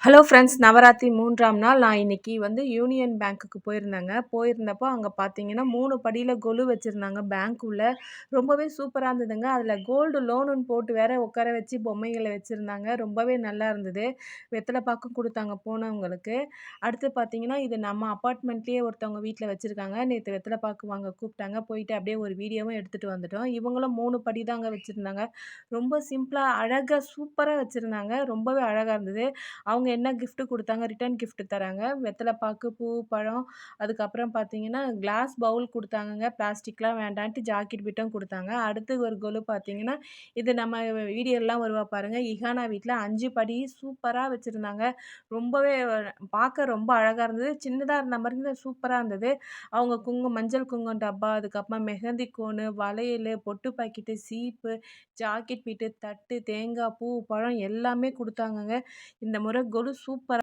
Hello friends, Navaratri 3ஆம் நாள் நான் இன்னைக்கு யூனியன் பேங்க்குக்கு போயிருந்தேங்க. போயிருந்தப்போ அங்க பார்த்தீங்கன்னா, 3 படியில கொலு வச்சிருந்தாங்க பேங்க் உள்ள. ரொம்பவே சூப்பரா இருந்ததுங்க. அதில கோல்டு லோனுன்னு போட்டு வேற உட்கார வச்சு பொம்மைகள வச்சிருந்தாங்க. ரொம்பவே நல்லா இருந்தது. வெத்தல பாக்கும் குடுத்தாங்க போனவங்களுக்கு. அடுத்து பார்த்தீங்கன்னா, இது நம்ம அபார்ட்மெண்ட்லயே ஒருத்தவங்க வீட்ல வச்சிருக்காங்க. நேத்து வெத்தல பாக்கு வாங்க கூப்பிட்டாங்க. போயிட்டு அப்படியே ஒரு வீடியோவும் எடுத்துட்டு வந்துட்டோம். இவங்களும் 3 படி தாங்க வச்சிருந்தாங்க. ரொம்ப சிம்பிளா, அழகா, சூப்பரா வச்சிருந்தாங்க. ரொம்பவே அழகா இருந்தது. அவங்க என்ன கிஃப்ட் குடுத்தாங்க, ரிட்டர்ன் கிஃப்ட் தராங்க. வெத்தல பாக்கு, பூ, பழம், அதுக்கப்புறம் பார்த்தீங்கன்னா, கிளாஸ் பவுல் குடுத்தாங்கங்க. பிளாஸ்டிக்லாம் வேண்டான்ட்டு ஜாக்கெட் பிட்டும் குடுத்தாங்க. அடுத்து ஒரு கொலு பார்த்தீங்கன்னா, இது நம்ம வீடியோலாம் வருவா பாருங்க, இஹானா வீட்ல 5 படி சூப்பரா வச்சிருந்தாங்க. ரொம்பவே பார்க்க ரொம்ப அழகா இருந்தது. சின்னதா இருந்த மாரி சூப்பரா இருந்தது. அவங்க மஞ்சள் குங்குமம் டப்பா, அதுக்கப்புறமா மெஹந்தி கோனு, வளையலு, பொட்டு பாக்கெட்டு, சீப்பு, ஜாக்கெட் பிட்டு, தட்டு, தேங்காய், பூ, பழம் எல்லாமே குடுத்தாங்கங்க. இந்த முறை கொலு சூப்பரா